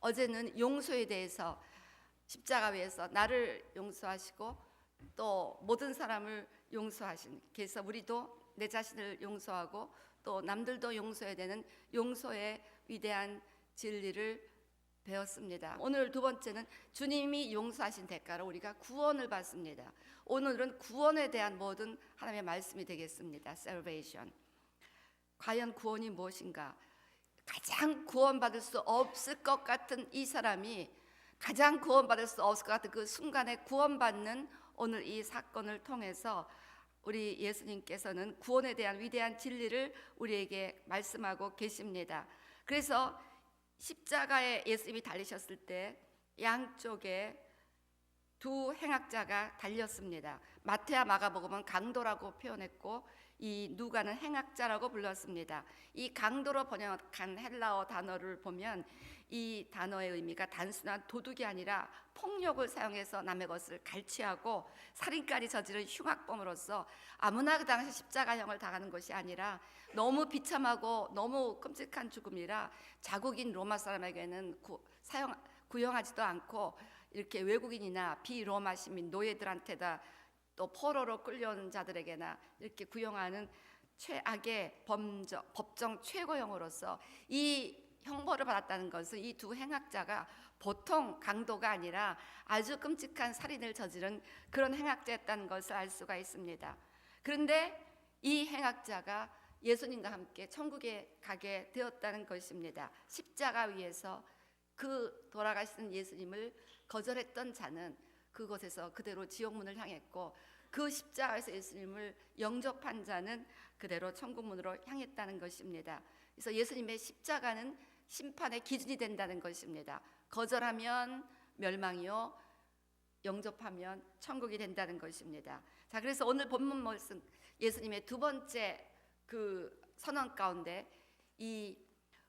어제는 용서에 대해서 십자가 위에서 나를 용서하시고 또 모든 사람을 용서하신, 그래서 우리도 내 자신을 용서하고 또 남들도 용서해야 되는 용서의 위대한 진리를 배웠습니다. 오늘 두 번째는 주님이 용서하신 대가로 우리가 구원을 받습니다. 오늘은 구원에 대한 모든 하나님의 말씀이 되겠습니다. Salvation. 과연 구원이 무엇인가? 가장 구원받을 수 없을 것 같은 이 사람이 가장 구원받을 수 없을 것 같은 그 순간에 구원받는 오늘 이 사건을 통해서 우리 예수님께서는 구원에 대한 위대한 진리를 우리에게 말씀하고 계십니다. 그래서 십자가에 예수님이 달리셨을 때 양쪽에 두 행악자가 달렸습니다. 마태와 마가복음은 강도라고 표현했고 이 누가는 행악자라고 불렀습니다. 이 강도로 번역한 헬라어 단어를 보면 이 단어의 의미가 단순한 도둑이 아니라 폭력을 사용해서 남의 것을 갈취하고 살인까지 저지른 흉악범으로서 아무나 그 당시 십자가형을 당하는 것이 아니라 너무 비참하고 너무 끔찍한 죽음이라 자국인 로마 사람에게는 구형하지도 않고 이렇게 외국인이나 비로마 시민 노예들한테다 또 포로로 끌려온 자들에게나 이렇게 구형하는 최악의 법정 최고형으로서 이 형벌을 받았다는 것은 이 두 행악자가 보통 강도가 아니라 아주 끔찍한 살인을 저지른 그런 행악자였다는 것을 알 수가 있습니다. 그런데 이 행악자가 예수님과 함께 천국에 가게 되었다는 것입니다. 십자가 위에서 그 돌아가시는 예수님을 거절했던 자는 그곳에서 그대로 지옥문을 향했고 그 십자가에서 예수님을 영접한 자는 그대로 천국문으로 향했다는 것입니다. 그래서 예수님의 십자가는 심판의 기준이 된다는 것입니다. 거절하면 멸망이요, 영접하면 천국이 된다는 것입니다. 자, 그래서 오늘 본문 말씀 예수님의 두 번째 그 선언 가운데 이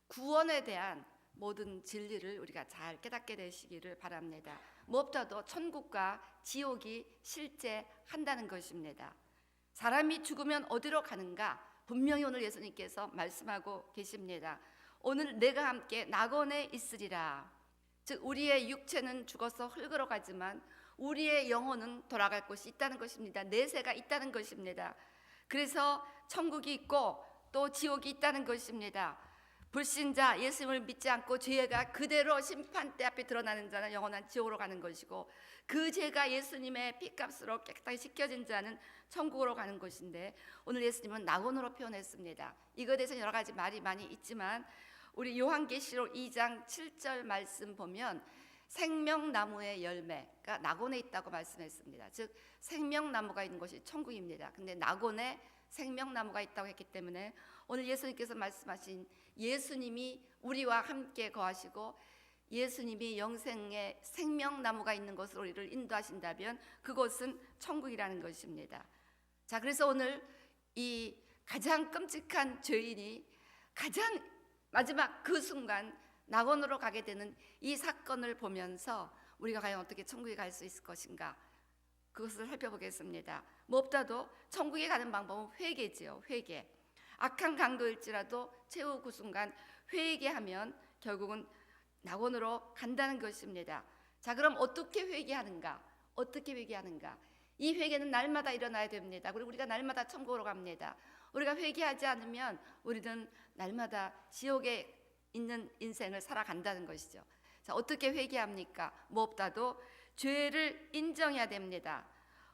구원에 대한 모든 진리를 우리가 잘 깨닫게 되시기를 바랍니다. 무엇보다도 천국과 지옥이 실제한다는 것입니다. 사람이 죽으면 어디로 가는가? 분명히 오늘 예수님께서 말씀하고 계십니다. 오늘 내가 함께 낙원에 있으리라. 즉 우리의 육체는 죽어서 흙으로 가지만 우리의 영혼은 돌아갈 곳이 있다는 것입니다. 내세가 있다는 것입니다. 그래서 천국이 있고 또 지옥이 있다는 것입니다. 불신자 예수님을 믿지 않고 죄가 그대로 심판대 앞에 드러나는 자는 영원한 지옥으로 가는 것이고 그 죄가 예수님의 피값으로 깨끗하게 씻겨진 자는 천국으로 가는 것인데 오늘 예수님은 낙원으로 표현했습니다. 이거에 대해서 여러 가지 말이 많이 있지만 우리 요한계시록 2장 7절 말씀 보면 생명나무의 열매가 낙원에 있다고 말씀했습니다. 즉 생명나무가 있는 것이 천국입니다. 근데 낙원에 생명나무가 있다고 했기 때문에 오늘 예수님께서 말씀하신 예수님이 우리와 함께 거하시고 예수님이 영생의 생명나무가 있는 곳으로 우리를 인도하신다면 그곳은 천국이라는 것입니다. 자, 그래서 오늘 이 가장 끔찍한 죄인이 가장 마지막 그 순간 낙원으로 가게 되는 이 사건을 보면서 우리가 과연 어떻게 천국에 갈 수 있을 것인가, 그것을 살펴보겠습니다. 무엇보다도 천국에 가는 방법은 회개지요. 회개. 악한 강도일지라도 최후 그 순간 회개하면 결국은 낙원으로 간다는 것입니다. 자, 그럼 어떻게 회개하는가? 어떻게 회개하는가? 이 회개는 날마다 일어나야 됩니다. 그리고 우리가 날마다 천국으로 갑니다. 우리가 회개하지 않으면 우리는 날마다 지옥에 있는 인생을 살아간다는 것이죠. 자, 어떻게 회개합니까? 무엇보다도 죄를 인정해야 됩니다.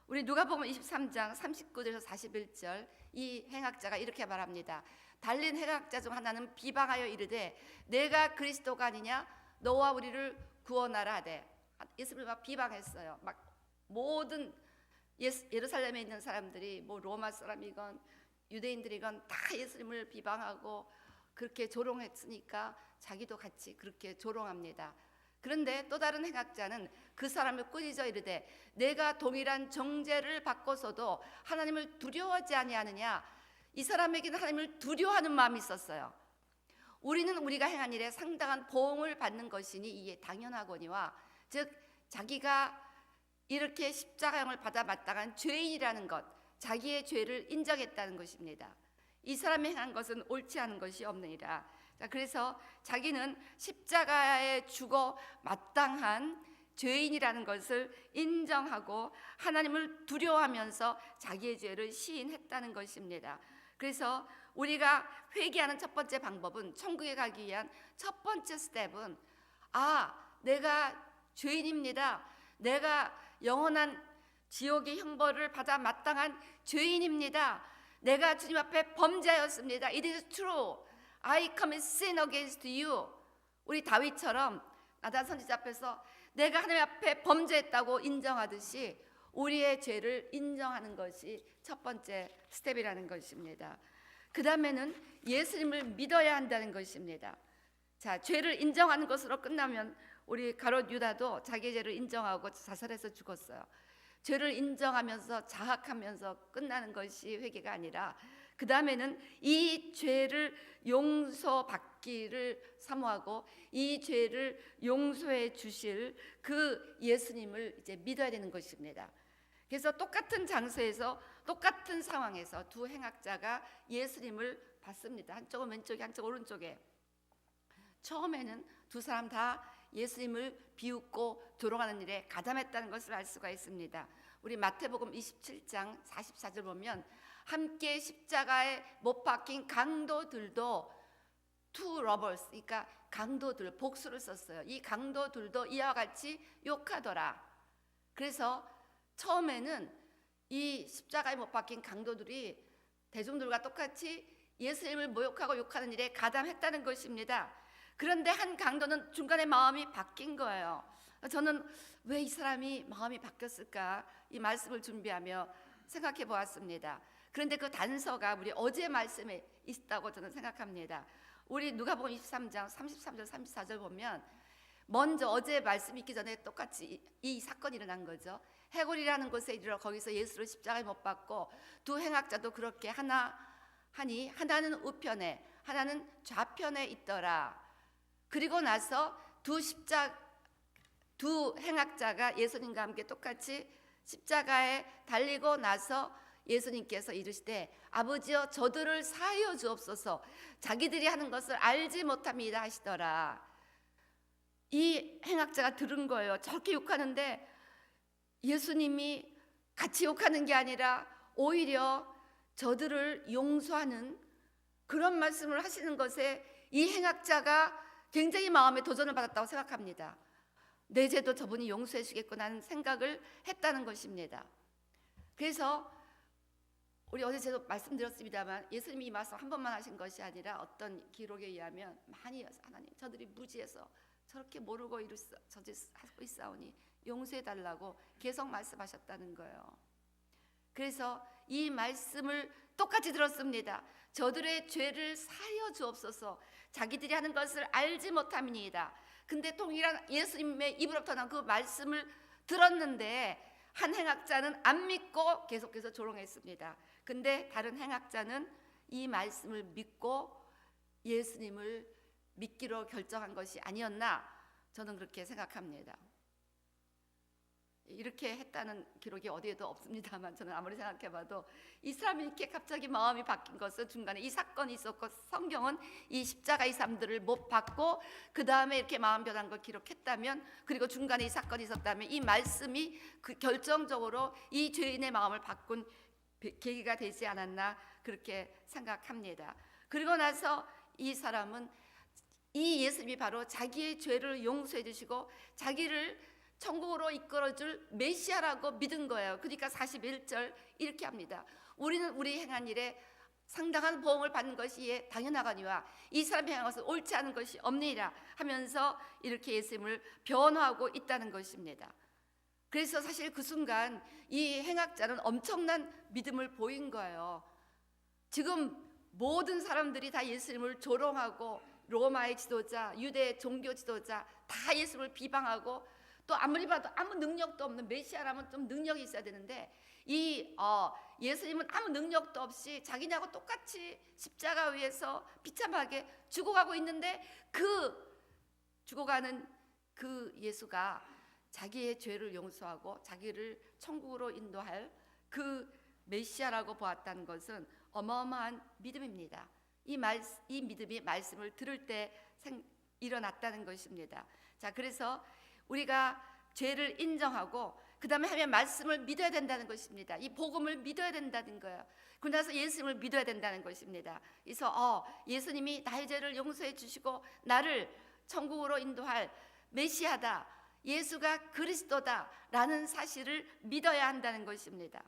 우리 누가복음 23장 39절에서 41절 이 행악자가 이렇게 말합니다. 달린 행악자 중 하나는 비방하여 이르되 내가 그리스도가 아니냐 너와 우리를 구원하라 하되, 예수님을 막 비방했어요. 막 모든 예루살렘에 있는 사람들이 뭐 로마 사람이건 유대인들이건 다 예수님을 비방하고 그렇게 조롱했으니까 자기도 같이 그렇게 조롱합니다. 그런데 또 다른 행악자는 그 사람을 꾸짖어 이르되 내가 동일한 정죄를 받고서도 하나님을 두려워하지 아니하느냐. 이 사람에게는 하나님을 두려워하는 마음이 있었어요. 우리는 우리가 행한 일에 상당한 보응을 받는 것이니 이에 당연하거니와, 즉 자기가 이렇게 십자가형을 받아 마땅한 죄인이라는 것, 자기의 죄를 인정했다는 것입니다. 이 사람이 행한 것은 옳지 않은 것이 없느니라. 자, 그래서 자기는 십자가에 죽어 마땅한 죄인이라는 것을 인정하고 하나님을 두려워하면서 자기의 죄를 시인했다는 것입니다. 그래서 우리가 회개하는 첫 번째 방법은, 천국에 가기 위한 첫 번째 스텝은, 내가 죄인입니다. 내가 영원한 지옥의 형벌을 받아 마땅한 죄인입니다. 내가 주님 앞에 범죄하였습니다. It is true. I commit sin against you. 우리 다윗처럼 나단 선지자 앞에서 내가 하나님 앞에 범죄했다고 인정하듯이 우리의 죄를 인정하는 것이 첫 번째 스텝이라는 것입니다. 그 다음에는 예수님을 믿어야 한다는 것입니다. 자, 죄를 인정하는 것으로 끝나면 우리 가롯 유다도 자기 죄를 인정하고 자살해서 죽었어요. 죄를 인정하면서 자학하면서 끝나는 것이 회개가 아니라, 그 다음에는 이 죄를 용서받기를 사모하고 이 죄를 용서해 주실 그 예수님을 이제 믿어야 되는 것입니다. 그래서 똑같은 장소에서 똑같은 상황에서 두 행악자가 예수님을 봤습니다. 한쪽은 왼쪽에, 한쪽은 오른쪽에. 처음에는 두 사람 다 예수님을 비웃고 들어가는 일에 가담했다는 것을 알 수가 있습니다. 우리 마태복음 27장 44절 보면, 함께 십자가에 못 박힌 강도들도, two robbers, 그러니까 강도들, 복수를 썼어요. 이 강도들도 이와 같이 욕하더라. 그래서 처음에는 이 십자가에 못 박힌 강도들이 대중들과 똑같이 예수님을 모욕하고 욕하는 일에 가담했다는 것입니다. 그런데 한 강도는 중간에 마음이 바뀐 거예요. 저는 왜 이 사람이 마음이 바뀌었을까, 이 말씀을 준비하며 생각해 보았습니다. 그런데 그 단서가 우리 어제 말씀에 있다고 저는 생각합니다. 우리 누가복음 23장 33절 34절 보면, 먼저 어제 말씀 있기 전에 똑같이 이 사건이 일어난 거죠. 해골이라는 곳에 이르러 거기서 예수를 십자가에 못 박고 두 행악자도 그렇게 하니 하나는 우편에 하나는 좌편에 있더라. 그리고 나서 두 행악자가 예수님과 함께 똑같이 십자가에 달리고 나서 예수님께서 이르시되 아버지여 저들을 사하여 주옵소서, 자기들이 하는 것을 알지 못합니다 하시더라. 이 행악자가 들은 거예요. 저렇게 욕하는데 예수님이 같이 욕하는 게 아니라 오히려 저들을 용서하는 그런 말씀을 하시는 것에 이 행악자가 굉장히 마음에 도전을 받았다고 생각합니다. 내 죄도 저분이 용서해 주겠구나 하는 생각을 했다는 것입니다. 그래서 우리 어제 제가 말씀드렸습니다만, 예수님이 이 말씀 한 번만 하신 것이 아니라 어떤 기록에 의하면 많이, 하나님 저들이 무지해서 저렇게 모르고 저지하고 있사오니 용서해 달라고 계속 말씀하셨다는 거예요. 그래서 이 말씀을 똑같이 들었습니다. 저들의 죄를 사하여 주옵소서, 자기들이 하는 것을 알지 못함이니이다. 근데 동일한 예수님의 입으로부터 난 그 말씀을 들었는데 한 행악자는 안 믿고 계속해서 조롱했습니다. 근데 다른 행악자는 이 말씀을 믿고 예수님을 믿기로 결정한 것이 아니었나, 저는 그렇게 생각합니다. 이렇게 했다는 기록이 어디에도 없습니다만, 저는 아무리 생각해봐도 이 사람이 이렇게 갑자기 마음이 바뀐 것은 중간에 이 사건이 있었고, 성경은 이 십자가의 사람들을 못 받고 그 다음에 이렇게 마음 변한 걸 기록했다면, 그리고 중간에 이 사건이 있었다면 이 말씀이 그 결정적으로 이 죄인의 마음을 바꾼 계기가 되지 않았나, 그렇게 생각합니다. 그리고 나서 이 사람은 이 예수님이 바로 자기의 죄를 용서해 주시고 자기를 천국으로 이끌어줄 메시아라고 믿은 거예요. 그러니까 41절 이렇게 합니다. 우리는 우리 행한 일에 상당한 보응을 받는 것이 당연하거니와 이 사람이 행한 것은 옳지 않은 것이 없느니라 하면서 이렇게 예수님을 변호하고 있다는 것입니다. 그래서 사실 그 순간 이 행악자는 엄청난 믿음을 보인 거예요. 지금 모든 사람들이 다 예수님을 조롱하고, 로마의 지도자, 유대 종교 지도자 다 예수님을 비방하고, 또 아무리 봐도 아무 능력도 없는, 메시아라면 좀 능력이 있어야 되는데 이 예수님은 아무 능력도 없이 자기냐고 똑같이 십자가 위에서 비참하게 죽어가고 있는데, 그 죽어가는 그 예수가 자기의 죄를 용서하고 자기를 천국으로 인도할 그 메시아라고 보았다는 것은 어마어마한 믿음입니다. 이 믿음이 말씀을 들을 때 일어났다는 것입니다. 자, 그래서 우리가 죄를 인정하고 그 다음에 하나님의 말씀을 믿어야 된다는 것입니다. 이 복음을 믿어야 된다는 거예요. 그러고 나서 예수님을 믿어야 된다는 것입니다. 그래서 예수님이 나의 죄를 용서해 주시고 나를 천국으로 인도할 메시아다, 예수가 그리스도다 라는 사실을 믿어야 한다는 것입니다.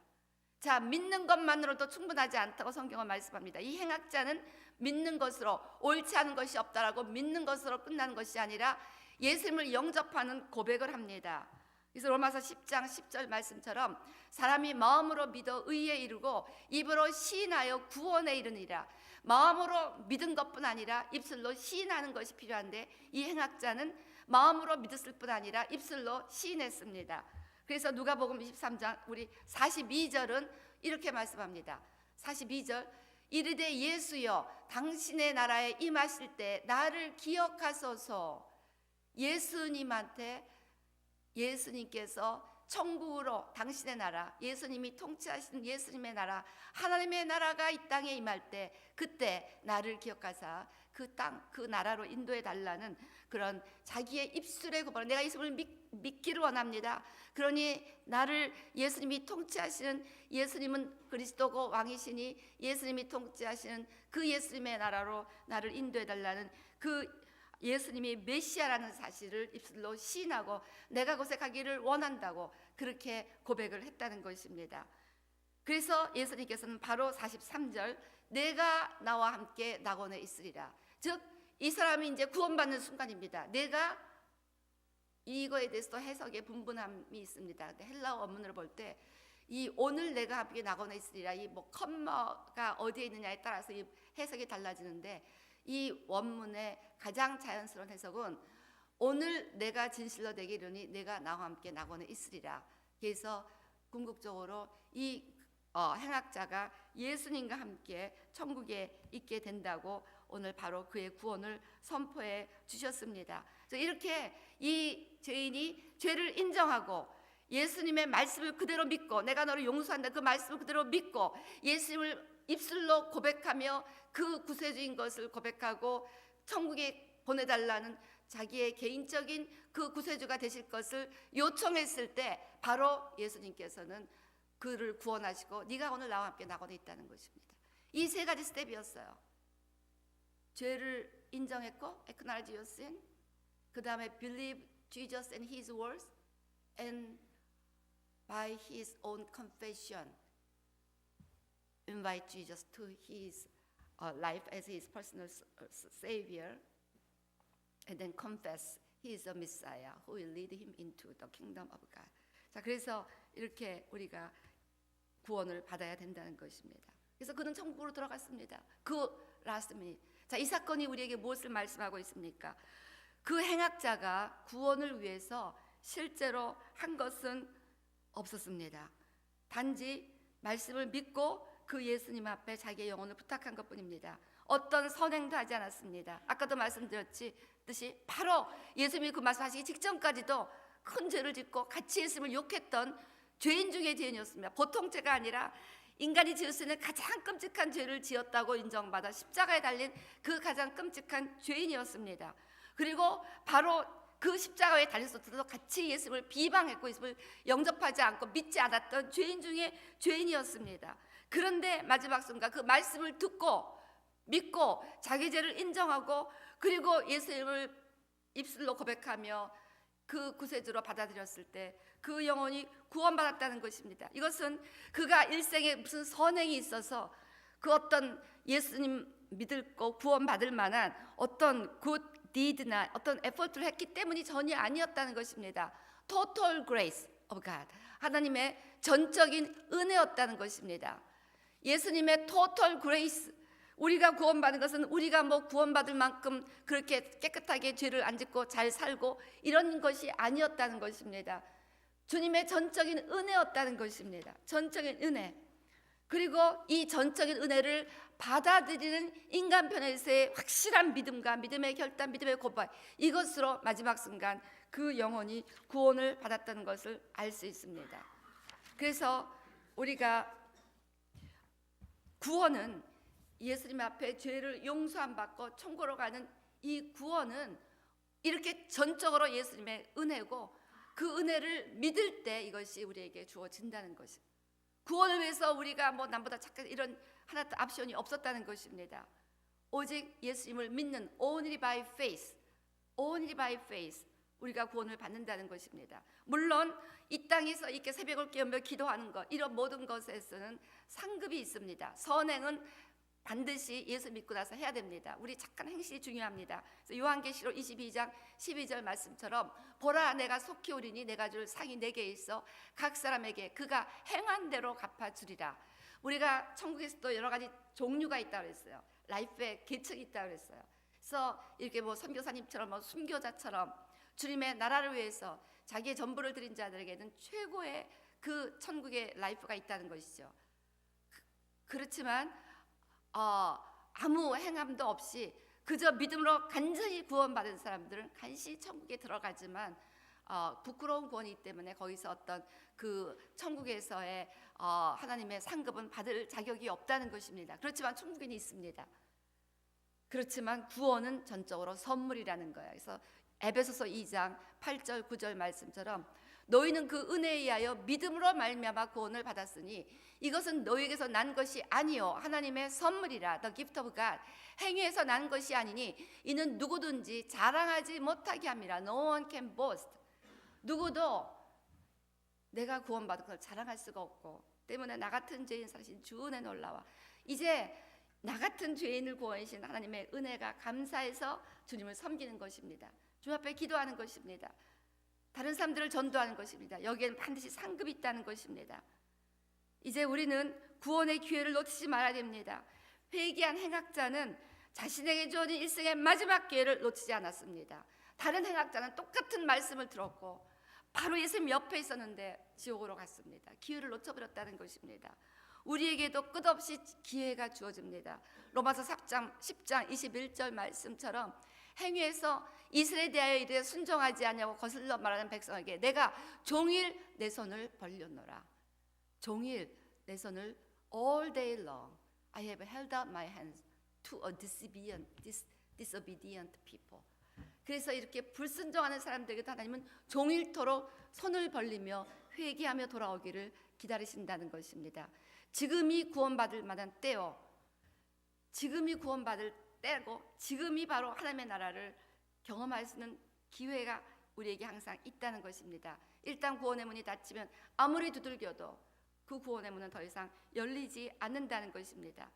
자, 믿는 것만으로도 충분하지 않다고 성경은 말씀합니다. 이 행악자는 믿는 것으로, 옳지 않은 것이 없다라고 믿는 것으로 끝나는 것이 아니라 예수님을 영접하는 고백을 합니다. 그래서 로마서 10장 10절 말씀처럼 사람이 마음으로 믿어 의에 이르고 입으로 시인하여 구원에 이르니라. 마음으로 믿은 것뿐 아니라 입술로 시인하는 것이 필요한데, 이 행악자는 마음으로 믿었을 뿐 아니라 입술로 시인했습니다. 그래서 누가복음 23장 우리 42절은 이렇게 말씀합니다. 42절, 이르되 예수여 당신의 나라에 임하실 때 나를 기억하소서. 예수님께서 천국으로, 당신의 나라, 예수님이 통치하시는 예수님의 나라, 하나님의 나라가 이 땅에 임할 때 그때 나를 기억하사 그 땅, 그 나라로 인도해 달라는 그런 자기의 입술의 고백, 내가 예수님을 믿기를 원합니다. 그러니 나를, 예수님이 통치하시는, 예수님은 그리스도고 왕이시니 예수님이 통치하시는 그 예수님의 나라로 나를 인도해 달라는 그 예수님이 메시아라는 사실을 입술로 시인하고 내가 곳에 가기를 원한다고 그렇게 고백을 했다는 것입니다. 그래서 예수님께서는 바로 43절, 내가 나와 함께 낙원에 있으리라. 즉 이 사람이 이제 구원받는 순간입니다. 내가, 이거에 대해서도 해석의 분분함이 있습니다. 헬라어 원문을 볼 때 이 오늘 내가 함께 낙원에 있으리라, 이 뭐 컴마가 어디에 있느냐에 따라서 이 해석이 달라지는데, 이 원문의 가장 자연스러운 해석은 오늘 내가 진실로 내게 이르니 내가 나와 함께 낙원에 있으리라. 그래서 궁극적으로 이 행악자가 예수님과 함께 천국에 있게 된다고 오늘 바로 그의 구원을 선포해 주셨습니다. 이렇게 이 죄인이 죄를 인정하고 예수님의 말씀을 그대로 믿고, 내가 너를 용서한다 그 말씀을 그대로 믿고 예수님을 입술로 고백하며 그 구세주인 것을 고백하고 천국에 보내달라는 자기의 개인적인 그 구세주가 되실 것을 요청했을 때 바로 예수님께서는 그를 구원하시고 네가 오늘 나와 함께 낙원에 있다는 것입니다. 이 세 가지 스텝이었어요. 죄를 인정했고, acknowledge your sin, 그 다음에 believe Jesus and His words, and by His own confession invite Jesus to His life as His personal Savior, and then confess He is a Messiah who will lead him into the kingdom of God. 자, 그래서 이렇게 우리가 구원을 받아야 된다는 것입니다. 그래서 그는 천국으로 들어갔습니다. 그 라스트 미닛. 자, 이 사건이 우리에게 무엇을 말씀하고 있습니까? 그 행악자가 구원을 위해서 실제로 한 것은 없었습니다. 단지 말씀을 믿고 그 예수님 앞에 자기의 영혼을 부탁한 것뿐입니다. 어떤 선행도 하지 않았습니다. 아까도 말씀드렸듯이 바로 예수님이 그 말씀하시기 직전까지도 큰 죄를 짓고 같이 예수님을 욕했던 죄인 중에 죄인이었습니다. 보통 죄가 아니라 인간이 지을 수 있는 가장 끔찍한 죄를 지었다고 인정받아 십자가에 달린 그 가장 끔찍한 죄인이었습니다. 그리고 바로 그 십자가에 달렸을 때도 같이 예수님을 비방했고 예수님을 영접하지 않고 믿지 않았던 죄인 중에 죄인이었습니다. 그런데 마지막 순간 그 말씀을 듣고 믿고 자기 죄를 인정하고 그리고 예수님을 입술로 고백하며 그 구세주로 받아들였을 때 그 영혼이 구원받았다는 것입니다. 이것은 그가 일생에 무슨 선행이 있어서 그 어떤 예수님 믿고 구원받을 만한 어떤 good deed나 어떤 에포트를 했기 때문이 전혀 아니었다는 것입니다. Total grace of God, 하나님의 전적인 은혜였다는 것입니다. 예수님의 total grace, 우리가 구원받은 것은 우리가 뭐 구원받을 만큼 그렇게 깨끗하게 죄를 안 짓고 잘 살고 이런 것이 아니었다는 것입니다. 주님의 전적인 은혜였다는 것입니다. 전적인 은혜. 그리고 이 전적인 은혜를 받아들이는 인간편에서의 확실한 믿음과 믿음의 결단, 믿음의 고백, 이것으로 마지막 순간 그 영혼이 구원을 받았다는 것을 알 수 있습니다. 그래서 우리가 구원은 예수님 앞에 죄를 용서함 받고 천국으로 가는 이 구원은 이렇게 전적으로 예수님의 은혜고, 그 은혜를 믿을 때 이것이 우리에게 주어진다는 것입니다. 구원을 위해서 우리가 뭐 남보다 착한 이런 하나도 옵션이 없었다는 것입니다. 오직 예수님을 믿는 only by faith, only by faith 우리가 구원을 받는다는 것입니다. 물론 이 땅에서 이렇게 새벽을 깨우며 기도하는 것, 이런 모든 것에서는 상급이 있습니다. 선행은 반드시 예수 믿고 나서 해야 됩니다. 우리 착한 행실이 중요합니다. 그래서 요한계시록 22장 12절 말씀처럼 보라 내가 속히 오리니 내가 줄 상이 내게 있어 각 사람에게 그가 행한 대로 갚아주리라. 우리가 천국에서도 여러 가지 종류가 있다고 그랬어요. 라이프의 계층이 있다고 그랬어요. 그래서 이렇게 뭐 선교사님처럼 뭐 순교자처럼 주님의 나라를 위해서 자기의 전부를 드린 자들에게는 최고의 그 천국의 라이프가 있다는 것이죠. 그렇지만 아무 행함도 없이 그저 믿음으로 간절히 구원받은 사람들은 간신히 천국에 들어가지만 부끄러운 구원이기 때문에 거기서 어떤 그 천국에서의 하나님의 상급은 받을 자격이 없다는 것입니다. 그렇지만 천국에는 있습니다. 그렇지만 구원은 전적으로 선물이라는 거예요. 그래서 에베소서 2장 8절 9절 말씀처럼 너희는 그 은혜에 의하여 믿음으로 말미암아 구원을 받았으니 이것은 너희에게서 난 것이 아니요 하나님의 선물이라. The gift of God. 행위에서 난 것이 아니니 이는 누구든지 자랑하지 못하게 함이라. No one can boast. 누구도 내가 구원받은 걸 자랑할 수가 없고, 때문에 나 같은 죄인 사실 주 은혜 놀라와. 이제 나 같은 죄인을 구원하신 하나님의 은혜가 감사해서 주님을 섬기는 것입니다. 주님 앞에 기도하는 것입니다. 다른 사람들을 전도하는 것입니다. 여기에는 반드시 상급이 있다는 것입니다. 이제 우리는 구원의 기회를 놓치지 말아야 됩니다. 회개한 행악자는 자신에게 주어진 일생의 마지막 기회를 놓치지 않았습니다. 다른 행악자는 똑같은 말씀을 들었고 바로 예수님 옆에 있었는데 지옥으로 갔습니다. 기회를 놓쳐버렸다는 것입니다. 우리에게도 끝없이 기회가 주어집니다. 로마서 10장 21절 말씀처럼 행위에서 이스라엘에 대하여 이르되 순종하지 아니하고 거슬러 말하는 백성에게 내가 종일 내 손을 벌렸노라. 종일 내 손을 all day long I have held out my hands to a disobedient people. 그래서 이렇게 불순종하는 사람들에게도 하나님은 종일토록 손을 벌리며 회개하며 돌아오기를 기다리신다는 것입니다. 지금이 구원받을 만한 때요, 지금이 구원받을 때고 지금이 바로 하나님의 나라를 경험할 수 있는 기회가 우리에게 항상 있다는 것입니다. 일단 구원의 문이 닫히면 아무리 두들겨도 그 구원의 문은 더 이상 열리지 않는다는 것입니다.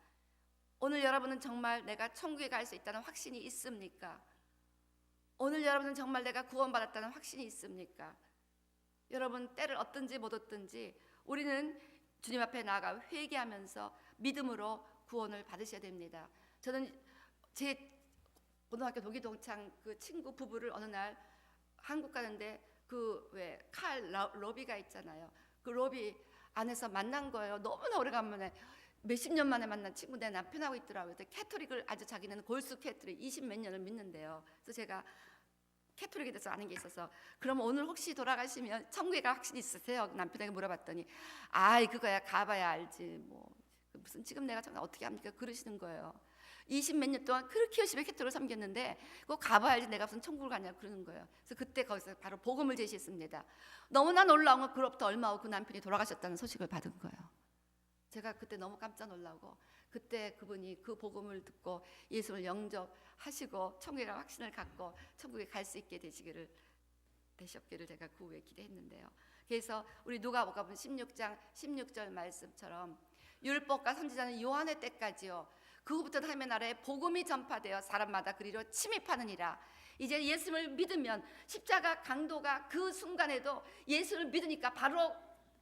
오늘 여러분은 정말 내가 천국에 갈 수 있다는 확신이 있습니까? 오늘 여러분은 정말 내가 구원받았다는 확신이 있습니까? 여러분 때를 얻든지 못 얻든지 우리는 주님 앞에 나아가 회개하면서 믿음으로 구원을 받으셔야 됩니다. 저는 제 고등학교 동기동창 그 친구 부부를 어느 날 한국 가는데 그 왜 칼 로비가 있잖아요. 그 로비 안에서 만난 거예요. 너무나 오래간만에 몇십 년 만에 만난 친구 내 남편하고 있더라고요. 캐토릭을 아주 자기는 골수 캐토릭 20몇 년을 믿는데요. 그래서 제가 캐토릭에 대해서 아는 게 있어서 그럼 오늘 혹시 돌아가시면 천국에 갈 확신 있으세요? 남편에게 물어봤더니 아이 그거야 가봐야 알지 뭐 무슨 지금 내가 정말 어떻게 합니까? 그러시는 거예요. 20몇 년 동안 그렇게 열심히 캐토릭을 섬겼는데 그거 가봐야지 내가 무슨 천국을 가냐 그러는 거예요. 그래서 그때 거기서 바로 복음을 제시했습니다. 너무나 놀라운 건 그로부터 얼마 후 그 남편이 돌아가셨다는 소식을 받은 거예요. 제가 그때 너무 깜짝 놀라고 그때 그분이 그 복음을 듣고 예수를 영접하시고 천국에 갈 확신을 갖고 천국에 갈 수 있게 되셨기를 제가 그 후에 기대했는데요. 그래서 우리 누가복음 16장 16절 말씀처럼 율법과 선지자는 요한의 때까지요. 그후부터 하나님의 나라에 복음이 전파되어 사람마다 그리로 침입하느니라. 이제 예수를 믿으면 십자가 강도가 그 순간에도 예수를 믿으니까 바로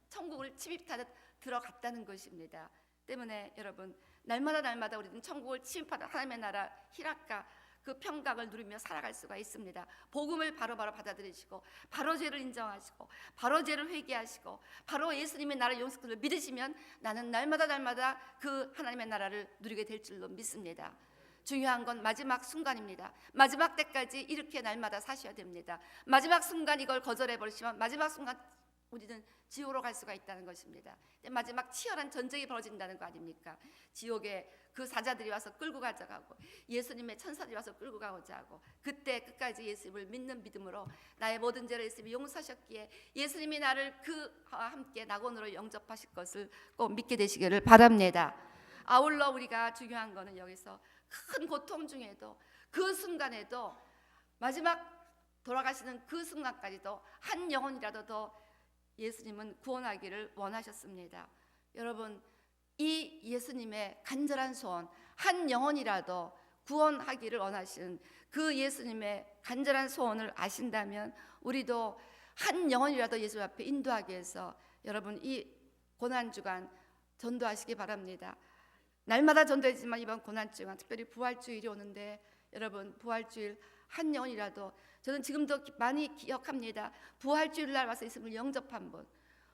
천국을 침입하듯 들어갔다는 것입니다. 때문에 여러분 날마다 우리는 천국을 침입하다 하나님의 나라 희락과 그 평강을 누리며 살아갈 수가 있습니다. 복음을 바로바로 받아들이시고 바로 죄를 인정하시고 바로 죄를 회개하시고 바로 예수님의 나라 용서를 믿으시면 나는 날마다 그 하나님의 나라를 누리게 될 줄로 믿습니다. 중요한 건 마지막 순간입니다. 마지막 때까지 이렇게 날마다 사셔야 됩니다. 마지막 순간 이걸 거절해 버리시면 마지막 순간 우리는 지옥으로 갈 수가 있다는 것입니다. 마지막 치열한 전쟁이 벌어진다는 거 아닙니까? 지옥에 그 사자들이 와서 끌고 가져가고 예수님의 천사들이 와서 끌고 가고자 하고, 그때 끝까지 예수님을 믿는 믿음으로 나의 모든 죄를 예수님이 용서하셨기에 예수님이 나를 그와 함께 낙원으로 영접하실 것을 꼭 믿게 되시기를 바랍니다. 아울러 우리가 중요한 거는 여기서 큰 고통 중에도 그 순간에도 마지막 돌아가시는 그 순간까지도 한 영혼이라도 더 예수님은 구원하기를 원하셨습니다. 여러분, 이 예수님의 간절한 소원, 한 영혼이라도 구원하기를 원하시는 그 예수님의 간절한 소원을 아신다면 우리도 한 영혼이라도 예수 앞에 인도하기 위해서 여러분 이 고난주간 전도하시기 바랍니다. 날마다 전도했지만 이번 고난주간 특별히 부활주일이 오는데 여러분 부활주일 한 영혼이라도, 저는 지금도 많이 기억합니다. 부활주일 날 와서 예수님을 영접한 분,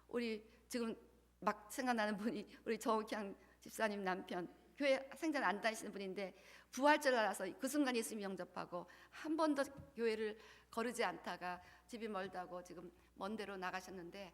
우리 지금 막 생각나는 분이 우리 정옥향 집사님 남편, 교회 생전 안 다니시는 분인데 부활절 날 와서 그 순간 예수님 영접하고 한 번도 교회를 거르지 않다가 집이 멀다고 지금 먼 데로 나가셨는데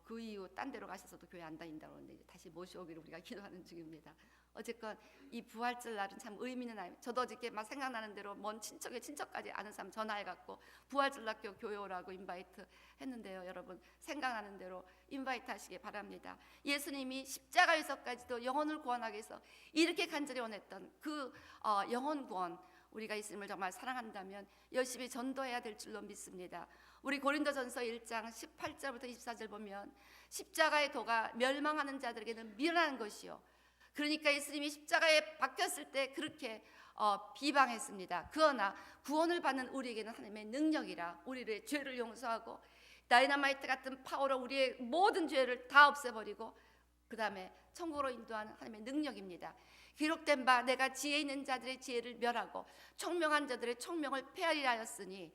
그 이후 딴 데로 가셔서도 교회 안 다닌다고 하는데 이제 다시 모셔오기를 우리가 기도하는 중입니다. 어쨌건 이 부활절 날은 참 의미 있는 날. 저도 어저께 막 생각나는 대로 먼 친척까지 아는 사람 전화해갖고 부활절 날 교회 오라고 인바이트 했는데요. 여러분 생각나는 대로 인바이트 하시기 바랍니다. 예수님이 십자가에서까지도 영혼을 구원하기 위해서 이렇게 간절히 원했던 그 영혼 구원, 우리가 예수님을 정말 사랑한다면 열심히 전도해야 될 줄로 믿습니다. 우리 고린도전서 1장 18절부터 24절 보면 십자가의 도가 멸망하는 자들에게는 미련한 것이요, 그러니까 예수님이 십자가에 박혔을 때 그렇게 비방했습니다. 그러나 구원을 받는 우리에게는 하나님의 능력이라, 우리의 죄를 용서하고 다이너마이트 같은 파워로 우리의 모든 죄를 다 없애버리고 그 다음에 천국으로 인도하는 하나님의 능력입니다. 기록된 바 내가 지혜 있는 자들의 지혜를 멸하고 총명한 자들의 총명을 폐하리라 하였으니,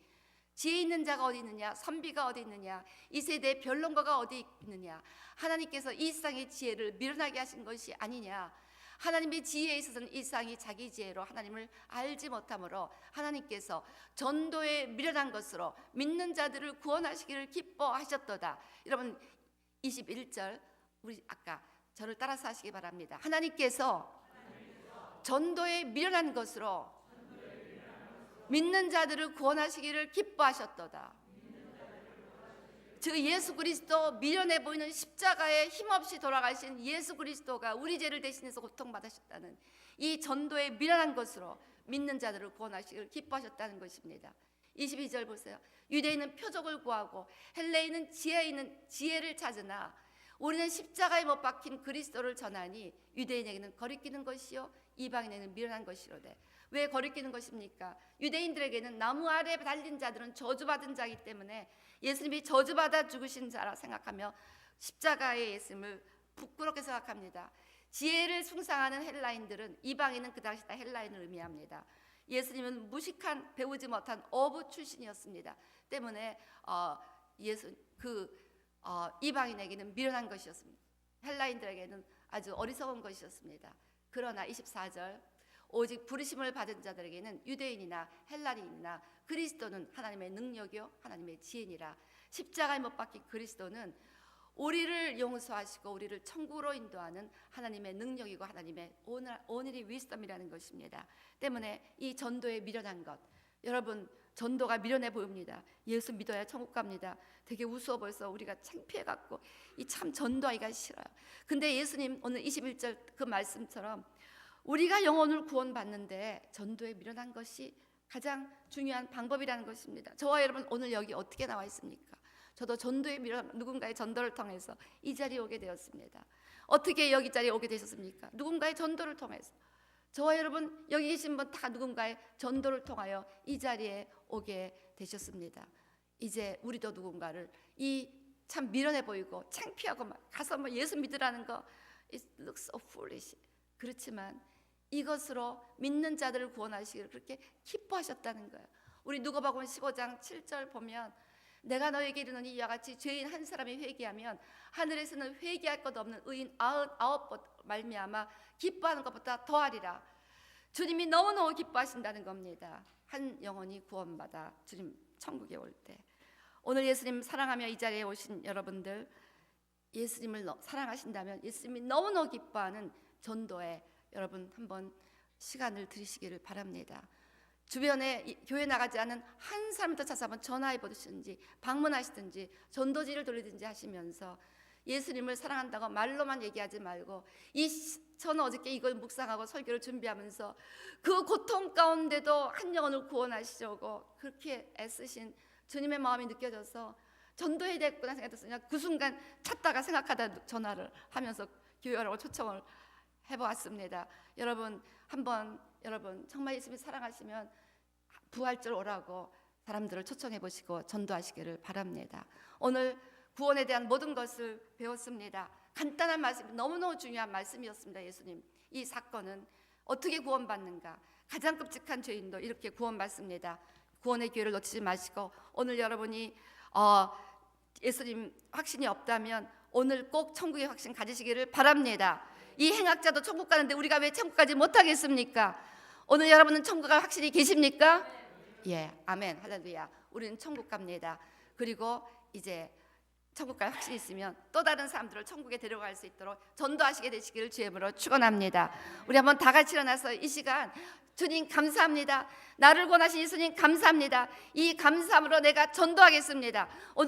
지혜 있는 자가 어디 있느냐, 선비가 어디 있느냐, 이 세대의 변론가가 어디 있느냐. 하나님께서 이 세상의 지혜를 미련하게 하신 것이 아니냐. 하나님의 지혜에 있어서는 이 세상이 자기 지혜로 하나님을 알지 못하므로 하나님께서 전도에 미련한 것으로 믿는 자들을 구원하시기를 기뻐하셨도다. 여러분 21절 우리 아까 저를 따라서 하시기 바랍니다. 하나님께서 전도에 미련한 것으로 믿는 자들을 구원하시기를 기뻐하셨도다. 즉 예수 그리스도, 미련해 보이는 십자가에 힘없이 돌아가신 예수 그리스도가 우리 죄를 대신해서 고통받으셨다는 이 전도에 미련한 것으로 믿는 자들을 구원하시기를 기뻐하셨다는 것입니다. 22절 보세요. 유대인은 표적을 구하고 헬레인은 지혜 있는 지혜를 찾으나 우리는 십자가에 못 박힌 그리스도를 전하니 유대인에게는 거리끼는 것이요 이방인에게는 미련한 것이로되. 왜 거리끼는 것입니까? 유대인들에게는 나무 아래 달린 자들은 저주받은 자이기 때문에 예수님이 저주받아 죽으신 자라 생각하며 십자가의 예수님을 부끄럽게 생각합니다. 지혜를 숭상하는 헬라인들은, 이방인은 그 당시 다 헬라인을 의미합니다. 예수님은 무식한, 배우지 못한 어부 출신이었습니다. 때문에 이방인에게는 미련한 것이었습니다. 헬라인들에게는 아주 어리석은 것이었습니다. 그러나 24절 오직 부르심을 받은 자들에게는 유대인이나 헬라인이나 그리스도는 하나님의 능력이요 하나님의 지혜니라. 십자가에 못 박힌 그리스도는 우리를 용서하시고 우리를 천국으로 인도하는 하나님의 능력이고 하나님의 오늘의 위스덤이라는 것입니다. 때문에 이 전도에 미련한 것, 여러분 전도가 미련해 보입니다. 예수 믿어야 천국 갑니다. 되게 우스워 보여서 우리가 창피해갖고 이 참 전도하기가 싫어요. 근데 예수님 오늘 21절 그 말씀처럼 우리가 영혼을 구원받는데 전도에 미련한 것이 가장 중요한 방법이라는 것입니다. 저와 여러분 오늘 여기 어떻게 나와 있습니까? 저도 전도에 미련, 누군가의 전도를 통해서 이 자리에 오게 되었습니다. 어떻게 여기 자리에 오게 되셨습니까? 누군가의 전도를 통해서. 저와 여러분 여기 계신 분 다 누군가의 전도를 통하여 이 자리에 오게 되셨습니다. 이제 우리도 누군가를 이 참 미련해 보이고 창피하고 막 가서 뭐 예수 믿으라는 거 it looks so foolish. 그렇지만 이것으로 믿는 자들을 구원하시기를 그렇게 기뻐하셨다는 거예요. 우리 누가복음 15장 7절 보면 내가 너에게 이르노니 이와 같이 죄인 한 사람이 회개하면 하늘에서는 회개할 것 없는 의인 99번 말미암아 기뻐하는 것보다 더하리라. 주님이 너무너무 기뻐하신다는 겁니다. 한 영혼이 구원받아 주님 천국에 올 때 오늘 예수님 사랑하며 이 자리에 오신 여러분들, 예수님을 사랑하신다면 예수님이 너무너무 기뻐하는 전도에 여러분 한번 시간을 들이시기를 바랍니다. 주변에 교회 나가지 않은 한 사람도 찾아서 한번 전화해 보시든지 방문하시든지 전도지를 돌리든지 하시면서 예수님을 사랑한다고 말로만 얘기하지 말고, 저는 어저께 이걸 묵상하고 설교를 준비하면서 그 고통 가운데도 한 영혼을 구원하시려고 그렇게 애쓰신 주님의 마음이 느껴져서 전도해야 되겠구나 생각했어요. 그 순간 찾다가 생각하다 전화를 하면서 교회라고 초청을 해보았습니다. 여러분 한번 여러분 정말 예수님이 사랑하시면 부활절 오라고 사람들을 초청해 보시고 전도하시기를 바랍니다. 오늘 구원에 대한 모든 것을 배웠습니다. 간단한 말씀, 너무너무 중요한 말씀이었습니다. 예수님, 이 사건은 어떻게 구원받는가? 가장 끔찍한 죄인도 이렇게 구원받습니다. 구원의 기회를 놓치지 마시고, 오늘 여러분이 예수님 확신이 없다면 오늘 꼭 천국의 확신 가지시기를 바랍니다. 이 행악자도 천국 가는데 우리가 왜 천국 가지 못하겠습니까? 오늘 여러분은 천국 갈 확신이 계십니까? 예, 아멘, 할렐루야. 우리는 천국 갑니다. 그리고 이제 천국 갈 확신이 있으면 또 다른 사람들을 천국에 데려갈 수 있도록 전도하시게 되시기를 주의 이름으로 축원합니다. 우리 한번 다 같이 일어나서 이 시간, 주님 감사합니다. 나를 권하신 예수님 감사합니다. 이 감사함으로 내가 전도하겠습니다. 오늘